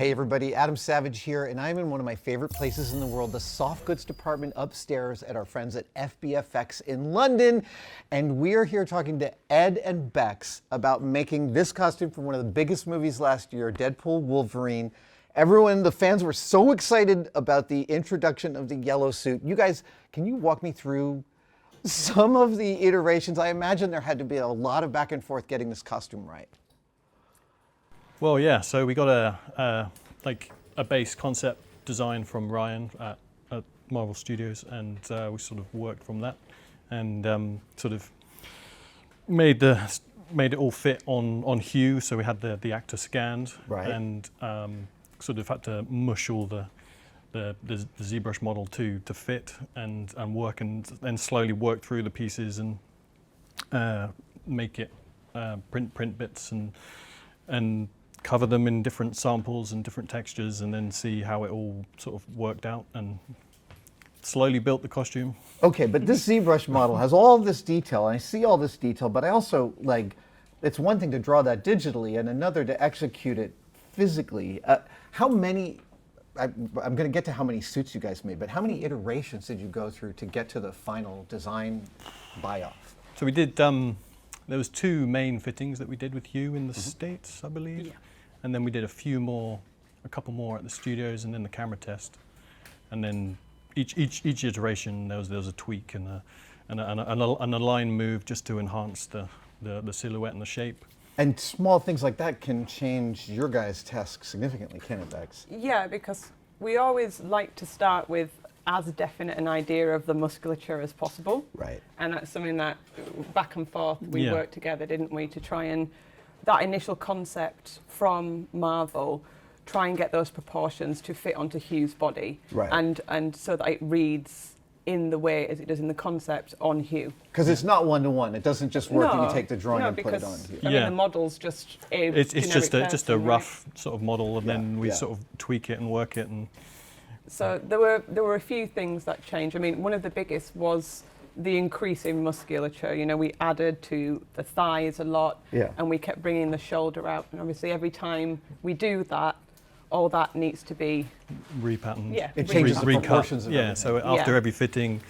Hey everybody, Adam Savage here, and I'm in one of my favorite places in the world, the soft goods department upstairs at our friends at FBFX in London. And we're here talking to Ed and Bex about making this costume from one of the biggest movies last year, Deadpool Wolverine. Everyone, the fans were so excited about the introduction of the yellow suit. You guys, can you walk me through some of the iterations? I imagine there had to be a lot of back and forth getting this costume right. Well, yeah. So we got a base concept design from Ryan at Marvel Studios, and we sort of worked from that, and sort of made it all fit on Hugh. So we had the actor scanned, right, and sort of had to mush all the ZBrush model to fit and work, and then slowly work through the pieces and make it print bits and cover them in different samples and different textures, and then see how it all sort of worked out, and slowly built the costume. Okay, but this ZBrush model has all this detail, and I see all this detail, but I also, it's one thing to draw that digitally and another to execute it physically. How many, I'm going to get to how many suits you guys made, but how many iterations did you go through to get to the final design buy-off? So we did, there was 2 main fittings that we did with Hugh in the States, I believe. Yeah. And then we did a couple more at the studios, and then the camera test. And then each iteration, there was a tweak and a line move just to enhance the silhouette and the shape. And small things like that can change your guys' task significantly, can it, Bex? Yeah, because we always like to start with as definite an idea of the musculature as possible. Right. And that's something that back and forth we worked together, didn't we, to try and that initial concept from Marvel, try and get those proportions to fit onto Hugh's body. Right. And so that it reads in the way as it does in the concept on Hugh. Because it's not one-to-one. It doesn't just work and you take the drawing and put it on Hugh. I mean, the model's just it's just a rough sort of model, and then we sort of tweak it and work it. And so there were a few things that changed. I mean, one of the biggest was the increase in musculature. You know, we added to the thighs a lot, and we kept bringing the shoulder out. And obviously, every time we do that, all that needs to be repatterned. Yeah, it changes the proportions of everything. So after every fitting,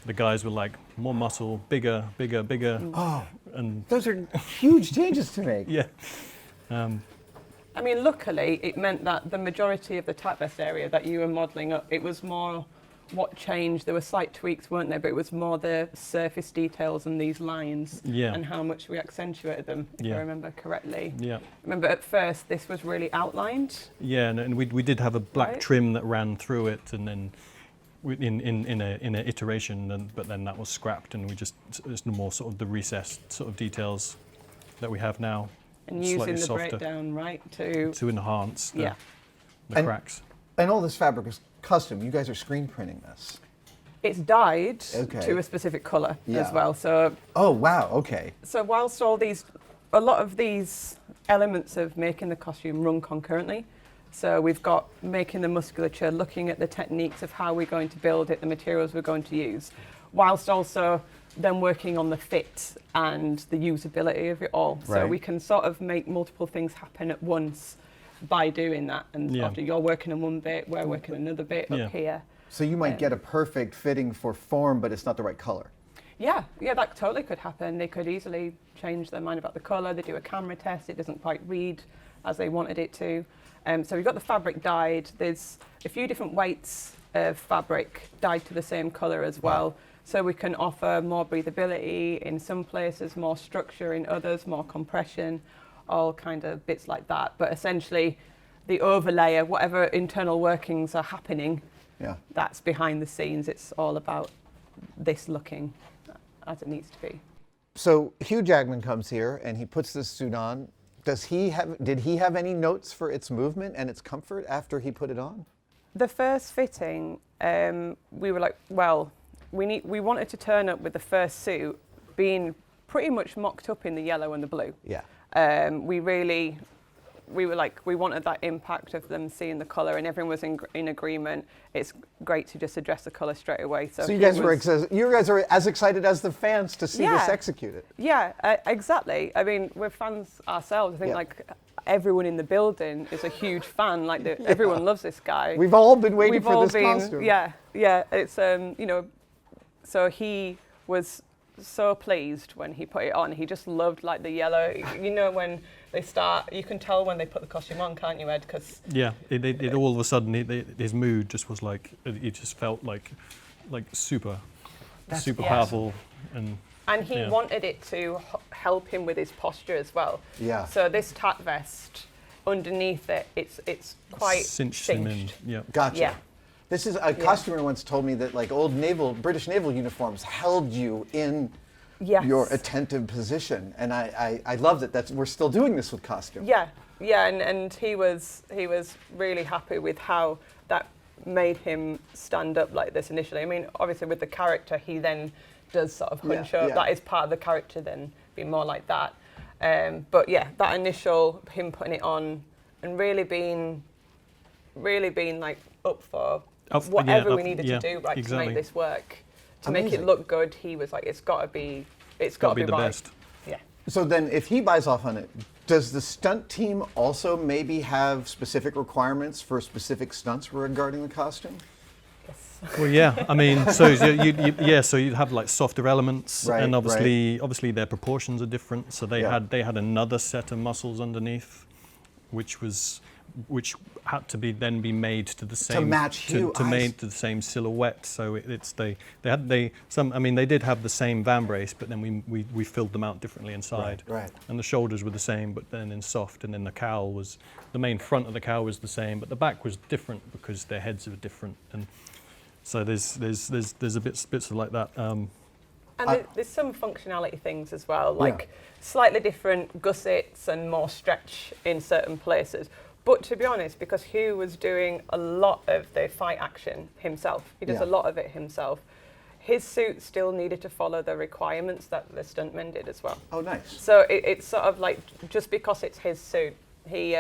the guys were like, more muscle, bigger. Oh, and those are huge changes to make. Yeah. I mean, luckily, it meant that the majority of the type vest area that you were modelling up, it was more what changed. There were slight tweaks, weren't there? But it was more the surface details and these lines and how much we accentuated them, if I remember correctly. Yeah. Remember, at first, this was really outlined. Yeah, and we did have a black trim that ran through it, and then in a iteration, but then that was scrapped, and it's more sort of the recessed sort of details that we have now. And using the breakdown, to enhance the cracks. And all this fabric is custom. You guys are screen printing this. It's dyed to a specific colour as well. So. Oh wow! Okay. So whilst a lot of these elements of making the costume run concurrently. So we've got making the musculature, looking at the techniques of how we're going to build it, the materials we're going to use, whilst also then working on the fit and the usability of it all. So we can sort of make multiple things happen at once by doing that. And after you're working on one bit, we're working another bit up here. So you might get a perfect fitting for form, but it's not the right color. Yeah, that totally could happen. They could easily change their mind about the color. They do a camera test, it doesn't quite read as they wanted it to. So we've got the fabric dyed. There's a few different weights of fabric dyed to the same color as well. So we can offer more breathability in some places, more structure in others, more compression, all kind of bits like that. But essentially, the overlayer, whatever internal workings are happening, that's behind the scenes. It's all about this looking as it needs to be. So Hugh Jackman comes here and he puts this suit on. Did he have any notes for its movement and its comfort after he put it on? The first fitting, we were like, well, we wanted to turn up with the first suit being pretty much mocked up in the yellow and the blue. Yeah. We were like, we wanted that impact of them seeing the colour, and everyone was in agreement. It's great to just address the colour straight away. So you guys are as excited as the fans to see this executed. Yeah, exactly. I mean, we're fans ourselves. I think everyone in the building is a huge fan. Like everyone loves this guy. We've all been waiting for this costume. Yeah. It's so he was so pleased when he put it on. He just loved like the yellow. When they start, you can tell when they put the costume on, can't you, Ed? Because it all of a sudden his mood just was like it just felt like super powerful and he wanted it to help him with his posture as well. Yeah. So this tack vest underneath it, it's quite cinched him in. Yeah. Gotcha. Yeah. This is a customer once told me that like old British naval uniforms held you in your attentive position, and I love that we're still doing this with costume. And he was really happy with how that made him stand up like this initially. I mean, obviously with the character, he then does sort of hunch up. That is part of the character, then being more like that. But that initial him putting it on and really being like up for whatever we needed to do, to make this work, to make it look good. He was like, it's got to be the right. best. Yeah. So then, if he buys off on it, does the stunt team also maybe have specific requirements for specific stunts regarding the costume? Well, yeah. I mean, so you'd have like softer elements, and obviously their proportions are different. So they had another set of muscles underneath, which had to be made to the same to match Hugh made to the same silhouette. So they did have the same van brace, but then we filled them out differently inside. Right. And the shoulders were the same, but then in soft, and then the cowl was the main front of the cowl was the same, but the back was different because their heads are different. And so there's a bits of like that. And there's some functionality things as well, like slightly different gussets and more stretch in certain places. But to be honest, because Hugh was doing a lot of the fight action himself, he does a lot of it himself, his suit still needed to follow the requirements that the stuntmen did as well. Oh, nice. So it's sort of like, just because it's his suit, he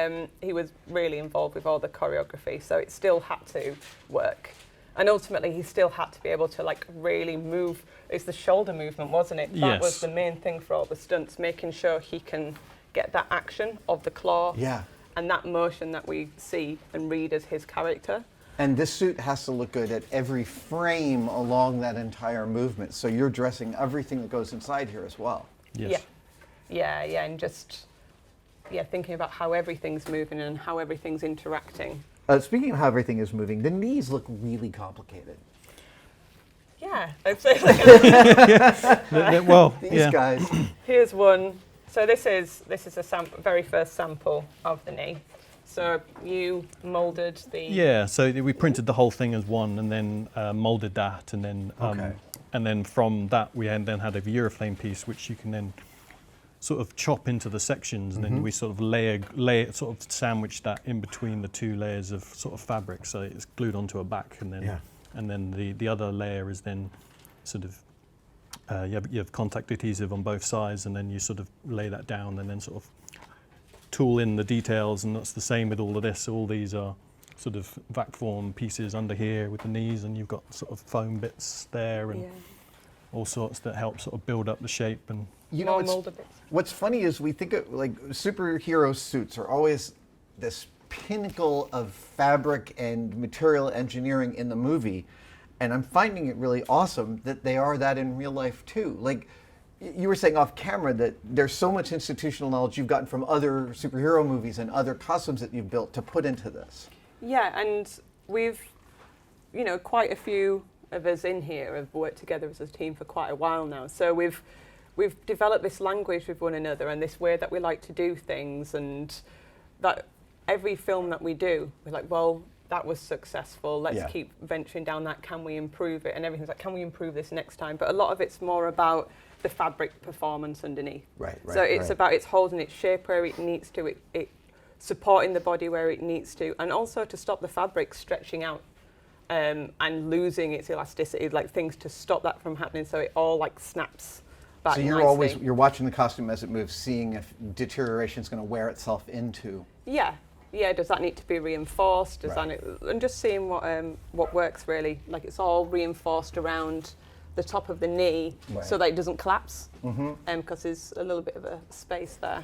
was really involved with all the choreography, so it still had to work. And ultimately, he still had to be able to like really move. It's the shoulder movement, wasn't it? That was the main thing for all the stunts, making sure he can get that action of the claw and that motion that we see and read as his character. And this suit has to look good at every frame along that entire movement. So you're dressing everything that goes inside here as well. Yes. Yeah, and just thinking about how everything's moving and how everything's interacting. Speaking of how everything is moving, the knees look really complicated. Yeah, I'd say like These guys. Here's one. So this is a very first sample of the knee. So you molded the. Yeah, so we printed the whole thing as one, and then molded that, and then from that we then had a Euroflame piece, which you can then sort of chop into the sections, and then we sort of layer sort of sandwich that in between the two layers of sort of fabric, so it's glued onto a back, and then the other layer is then sort of you have contact adhesive on both sides, and then you sort of lay that down and then sort of tool in the details, and that's the same with all of this. All these are sort of vac form pieces under here with the knees, and you've got sort of foam bits there and all sorts that help sort of build up the shape. And what's funny is we think of like superhero suits are always this pinnacle of fabric and material engineering in the movie, and I'm finding it really awesome that they are that in real life too. Like you were saying off camera that there's so much institutional knowledge you've gotten from other superhero movies and other costumes that you've built to put into this. Yeah, and we've, quite a few of us in here have worked together as a team for quite a while now. So we've developed this language with one another and this way that we like to do things, and that every film that we do, we're like, well, that was successful, let's keep venturing down that, can we improve it? And everything's like, can we improve this next time? But a lot of it's more about the fabric performance underneath. So it's about it's holding its shape where it needs to, it supporting the body where it needs to, and also to stop the fabric stretching out and losing its elasticity, like things to stop that from happening, so it all like snaps back. So you're watching the costume as it moves, seeing if deterioration is going to wear itself into. Yeah, does that need to be reinforced? And just seeing what works really. Like it's all reinforced around the top of the knee so that it doesn't collapse, because there's a little bit of a space there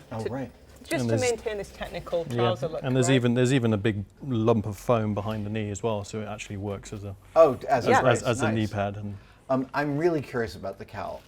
Just And to there's- maintain this technical Yeah, trouser look. and there's right? even a big lump of foam behind the knee as well, so it actually works as a Oh, as Yeah. a brace. as a knee Nice. pad. And I'm really curious about the cowl.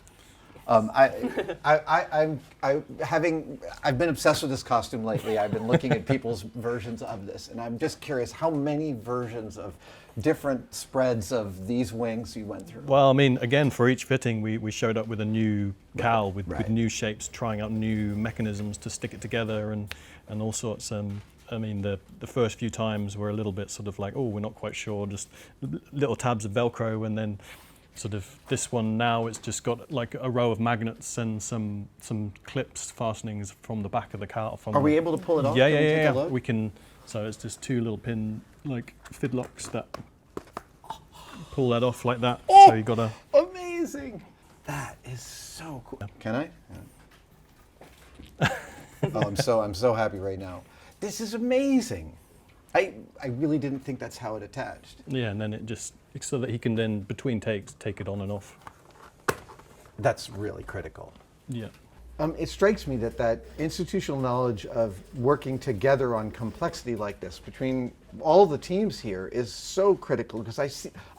I've been obsessed with this costume lately. I've been looking at people's versions of this, and I'm just curious how many versions of different spreads of these wings you went through. well, I mean, again, for each fitting, we showed up with a new cowl with Right. new shapes, trying out new mechanisms to stick it together and all sorts. I mean, the first few times were a little bit sort of like, oh, we're not quite sure, just little tabs of Velcro, and then sort of this one now it's just got like a row of magnets and some clips fastenings from the back of the cowl. Are we able to pull it off? Yeah, Can we take a yeah. look? We can. So it's just two little pin like fidlocks that pull that off like that. Oh! So you got a. Amazing! That is so cool. Can I? Yeah. Oh, I'm so happy right now. This is amazing. I really didn't think that's how it attached. Yeah, and then it just so that he can then between takes take it on and off. That's really critical. Yeah. It strikes me that institutional knowledge of working together on complexity like this between all the teams here is so critical, because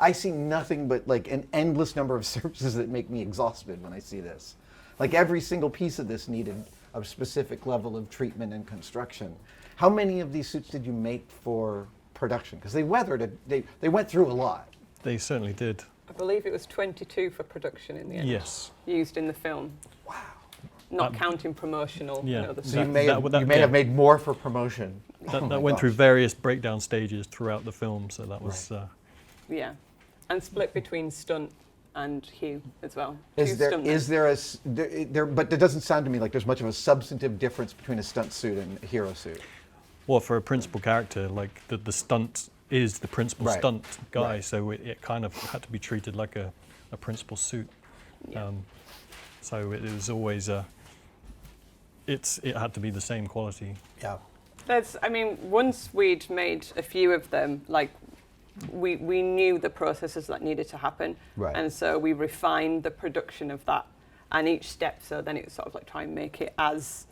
I see nothing but like an endless number of surfaces that make me exhausted when I see this. Like every single piece of this needed a specific level of treatment and construction. How many of these suits did you make for production? Because they weathered it, they went through a lot. They certainly did. I believe it was 22 for production in the end. Yes. Used in the film. Wow. Not counting promotional. yeah. You know, the So you That- may that have, would- that- you may yeah. have made more for promotion. That, Oh my that went through gosh. various breakdown stages throughout the film, so that was. Yeah, and split between Stunt and Hugh as well. Is Two there stuntmen. is there a s- there? But it doesn't sound to me like there's much of a substantive difference between a stunt suit and a hero suit. Well, for a principal character, like the stunt is the principal Right. stunt guy, Right. so it kind of had to be treated like a principal suit. Yeah. So it was always it had to be the same quality. Yeah. I mean, once we'd made a few of them, like we knew the processes that needed to happen, Right. and so we refined the production of that, and each step. So then it was sort of like try and make it as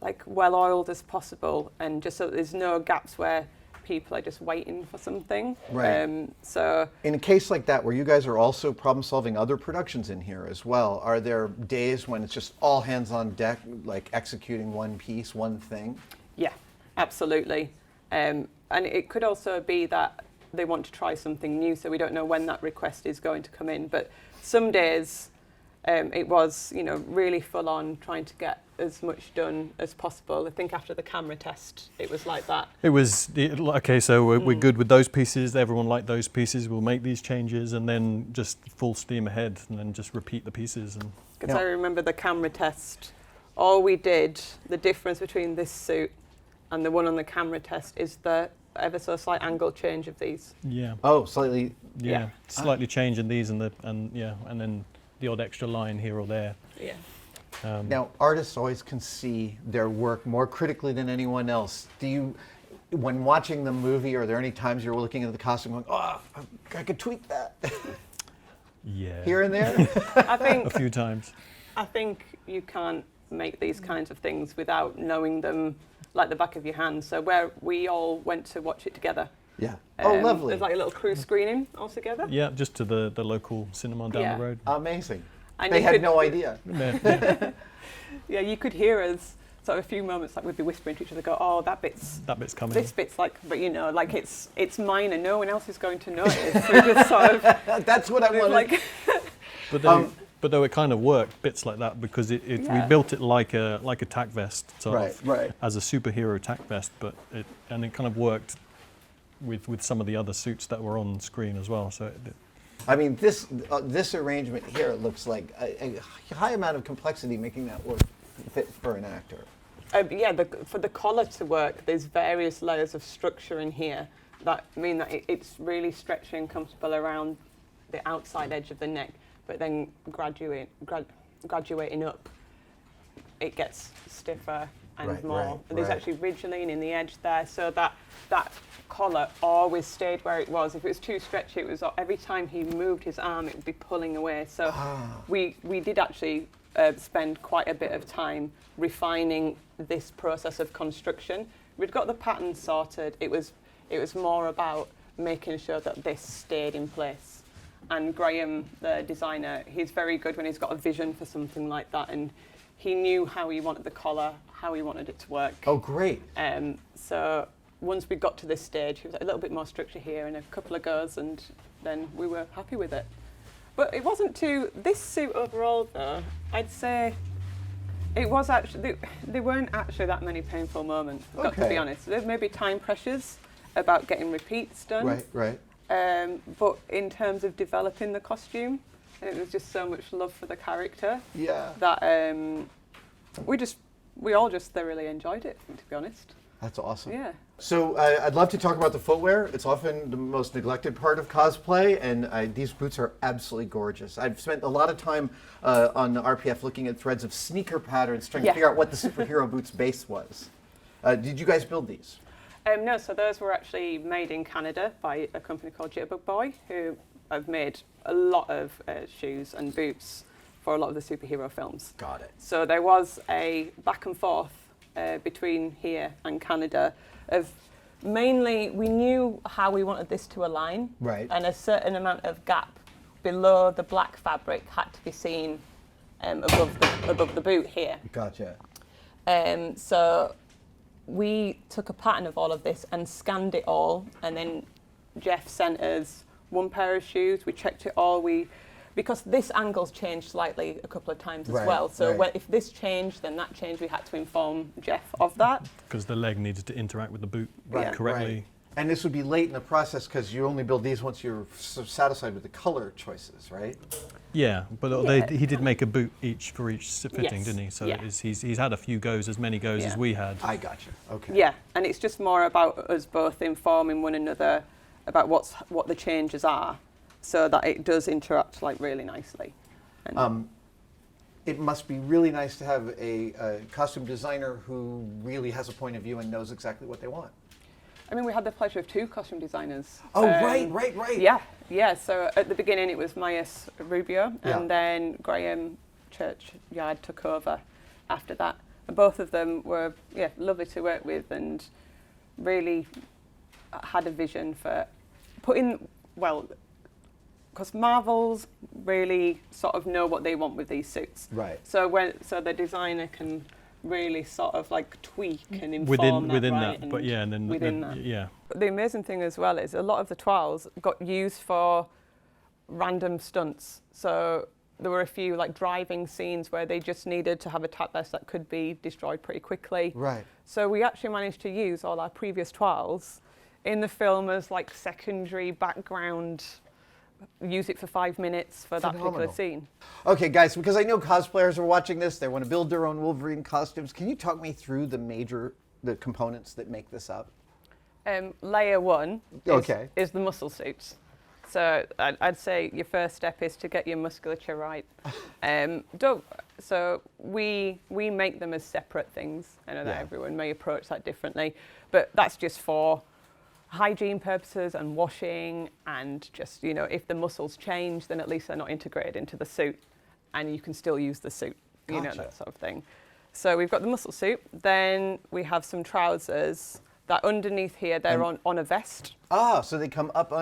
like well oiled as possible, and just so that there's no gaps where people are just waiting for something. Right. So In a case like that, where you guys are also problem solving other productions in here as well, are there days when it's just all hands on deck, like executing one piece, one thing? yeah, absolutely. And it could also be that they want to try something new, so we don't know when that request is going to come in. But some days it was, really full on trying to get as much done as possible. I think after the camera test, it was like that. It was okay. So we're good with those pieces. Everyone liked those pieces. We'll make these changes and then just full steam ahead, and then just repeat the pieces. And Because Yeah. I remember the camera test, all we did, the difference between this suit and the one on the camera test is the ever so slight angle change of these. yeah, Oh, slightly. Yeah. slightly changing these and then the odd extra line here or there. Yeah. Now, artists always can see their work more critically than anyone else. Do you, when watching the movie, are there any times you're looking at the costume going, oh, I could tweak that Yeah, here and there? I a think few times. I think you can't make these kinds of things without knowing them like the back of your hand. So where we all went to watch it together. Yeah. Oh, lovely. There's like a little crew screening all together. Yeah, just to the local cinema down Yeah. the road. Amazing. And They you had could- no idea. Yeah, Yeah, you could hear us. So a few moments like we'd be whispering to each other, go, oh, that bit's, that bit's coming. this bit's like, but like it's mine and no one else is going to notice. We just sort of That's what I wanted. like, But though it kind of worked bits like that because we Yeah. built it like a tack vest, sort Right, of, right. as a superhero tack vest, but it kind of worked with some of the other suits that were on screen as well. So I mean, this arrangement here looks like a high amount of complexity making that work fit for an actor. for the collar to work, there's various layers of structure in here that mean that it's really stretchy and comfortable around the outside edge of the neck, but then graduating up, it gets stiffer and Right, more. right, And there's right. actually ridgeline in the edge there, so that collar always stayed where it was. If it was too stretchy, it was every time he moved his arm, it would be pulling away. So we did actually spend quite a bit of time refining this process of construction. We'd got the pattern sorted. It was more about making sure that this stayed in place. And Graham, the designer, he's very good when he's got a vision for something like that, and he knew how he wanted the collar, how he wanted it to work. Oh, great. So once we got to this stage, he was like, a little bit more structure here and a couple of goes, and then we were happy with it. But it wasn't too, this suit overall though, I'd say it was actually, there weren't actually that many painful moments, I've got to be honest. There's maybe time pressures about getting repeats done. Right, right. But in terms of developing the costume, and it was just so much love for the character that we all just thoroughly enjoyed it, to be honest. That's awesome. Yeah. So I'd love to talk about the footwear. It's often the most neglected part of cosplay, and these boots are absolutely gorgeous. I've spent a lot of time on RPF looking at threads of sneaker patterns, trying to figure out what the superhero boots base was. Did you guys build these? No, so those were actually made in Canada by a company called Jitterbug Boy, who have made a lot of shoes and boots for a lot of the superhero films. Got it. So there was a back and forth between here and Canada of mainly we knew how we wanted this to align. Right. And a certain amount of gap below the black fabric had to be seen above the boot here. Gotcha. So we took a pattern of all of this and scanned it all, and then Jeff sent us one pair of shoes. We checked it all. Because this angle's changed slightly a couple of times as well. So if this changed, then that changed. We had to inform Jeff of that. Because the leg needed to interact with the boot correctly. Right. And this would be late in the process because you only build these once you're satisfied with the color choices, right? Yeah, but he did make a boot for each fitting, didn't he? So he's had a few goes, as many goes as we had. I gotcha. Okay. Yeah, and it's just more about us both informing one another about what the changes are, so that it does interact like really nicely. And it must be really nice to have a costume designer who really has a point of view and knows exactly what they want. I mean, we had the pleasure of 2 costume designers. Oh, right. Yeah. So at the beginning it was Myas Rubio, and then Graham Churchyard took over after that. And both of them were lovely to work with and really had a vision for putting, because Marvels really sort of know what they want with these suits. Right. So the designer can really sort of like tweak and inform within that. But within that. The amazing thing as well is a lot of the toiles got used for random stunts. So there were a few like driving scenes where they just needed to have a tap vest that could be destroyed pretty quickly. Right. So we actually managed to use all our previous toiles in the film as like secondary background. Use it for 5 minutes for that particular scene. Okay, guys, because I know cosplayers are watching this, they want to build their own Wolverine costumes. Can you talk me through the components that make this up? Layer 1 is the muscle suits. So I'd say your first step is to get your musculature right. So we make them as separate things. I know that everyone may approach that differently, but that's just for hygiene purposes and washing, and just, if the muscles change, then at least they're not integrated into the suit and you can still use the suit, that sort of thing. So we've got the muscle suit, then we have some trousers that underneath here, they're on a vest. Ah, so they come up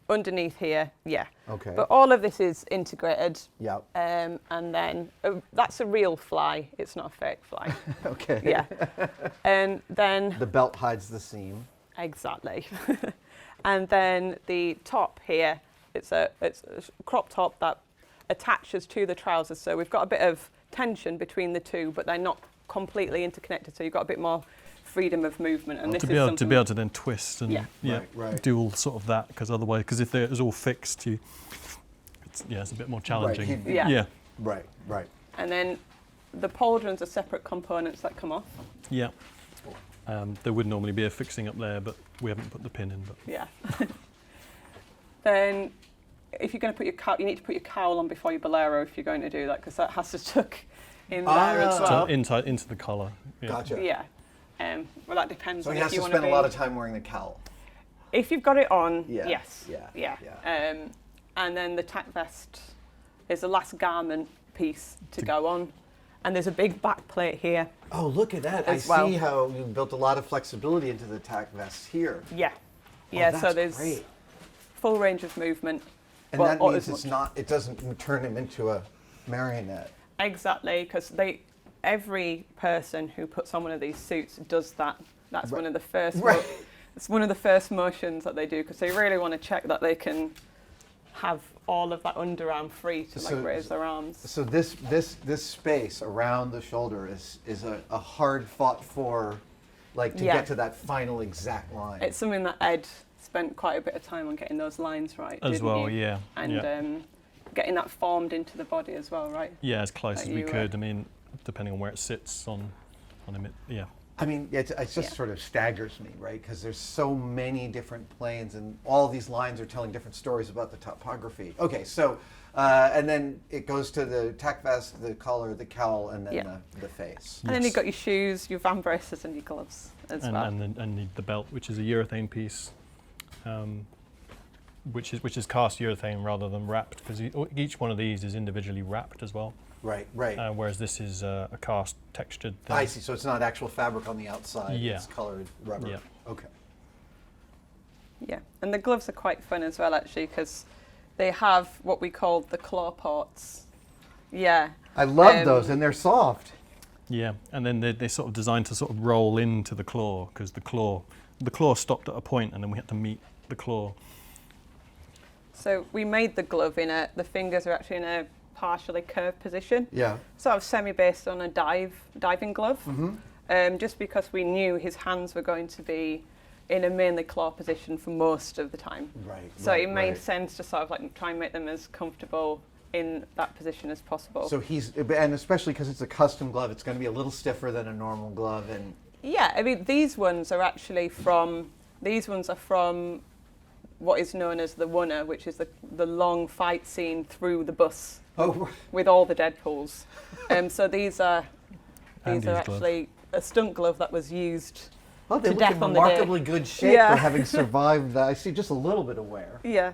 Underneath here, Okay. But all of this is integrated. Yeah. And then that's a real fly, it's not a fake fly. Okay. Yeah. And then the belt hides the seam. Exactly. And then the top here, it's a crop top that attaches to the trousers. So we've got a bit of tension between the two, but they're not completely interconnected. So you've got a bit more freedom of movement. And to be able to then twist and do all sort of that, because if it's all fixed, it's a bit more challenging. Right. And then the pauldrons are separate components that come off. Yeah. There would normally be a fixing up there, but we haven't put the pin in. But yeah. Then, if you're going to put your cowl, you need to put your cowl on before your bolero if you're going to do that, because that has to tuck in there as well. Into the collar. Yeah. Gotcha. Yeah. Well, that depends So on he if has you to want spend to a lot of time wearing the cowl. If you've got it on, Yeah, yes. yeah. And then the tack vest is the last garment piece to go on. And there's a big back plate here. Oh, look at that. As I well. see how you built a lot of flexibility into the tack vest here. Yeah. Oh, Yeah, that's so there's great. full range of movement. And Well, that or means as it's much- not, it doesn't turn him into a marionette. Exactly, because every person who puts on one of these suits does that. That's one of the first. Right. It's one of the first motions that they do because they really want to check that they can have all of that underarm free to So- raise their arms. So this space around the shoulder is a hard fought for, like, to Yeah. get to that final exact line. It's something that Ed spent quite a bit of time on getting those lines right. As didn't well, you? yeah. And yeah. getting that formed into the body as well, right? Yeah, as close Like as we you, could. I mean, depending on where it sits on him, yeah. I mean, it just Yeah. sort of staggers me, right? Because there's so many different planes, and all these lines are telling different stories about the topography. Okay, so, and then it goes to the tack vest, the collar, the cowl, and then Yeah. the face. And then you've got your shoes, your van braces, and your gloves as well. And the belt, which is a urethane piece, which is cast urethane rather than wrapped, because each one of these is individually wrapped as well. Right. Whereas this is a cast textured thing. I see. So it's not actual fabric on the outside. Yeah. It's colored rubber. Yeah. Okay. Yeah, and the gloves are quite fun as well, actually, because they have what we call the claw ports. Yeah. I love those, and they're soft. Yeah, and then they're sort of designed to sort of roll into the claw, because the claw stopped at a point, and then we had to meet the claw. So we made the glove the fingers are actually in a partially curved position. Yeah. Sort of semi-based on a diving glove. Just because we knew his hands were going to be in a mainly claw position for most of the time. Right. So it made sense to sort of like try and make them as comfortable in that position as possible. So and especially because it's a custom glove, it's going to be a little stiffer than a normal glove, and Yeah, I mean, these ones are from what is known as the Wunner, which is the long fight scene through the bus with all the Deadpools. So these are Andy's glove. actually a stunt glove that was used oh, they to look death in on the day. remarkably good shape Yeah. for having survived that. I see just a little bit of wear. Yeah.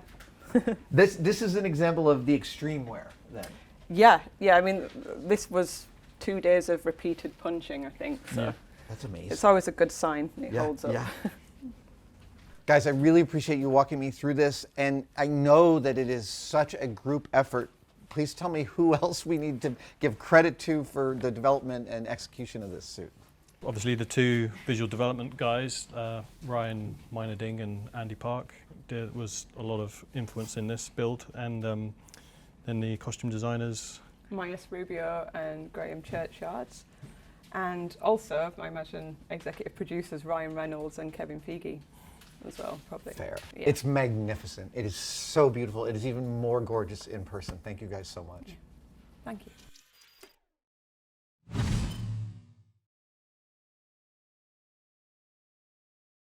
This is an example of the extreme wear, then. Yeah. I mean, this was 2 days of repeated punching, I think. So Yeah. That's amazing. it's always a good sign. It holds up. Yeah. Guys, I really appreciate you walking me through this, and I know that it is such a group effort. Please tell me who else we need to give credit to for the development and execution of this suit. Obviously, the two visual development guys, Ryan Meinerding and Andy Park, there was a lot of influence in this build, and then the costume designers. Myas Rubio and Graham Churchards. And also, I imagine, executive producers Ryan Reynolds and Kevin Feige as well, probably. Fair. Yeah. It's magnificent. It is so beautiful. It is even more gorgeous in person. Thank you guys so much. Thank you.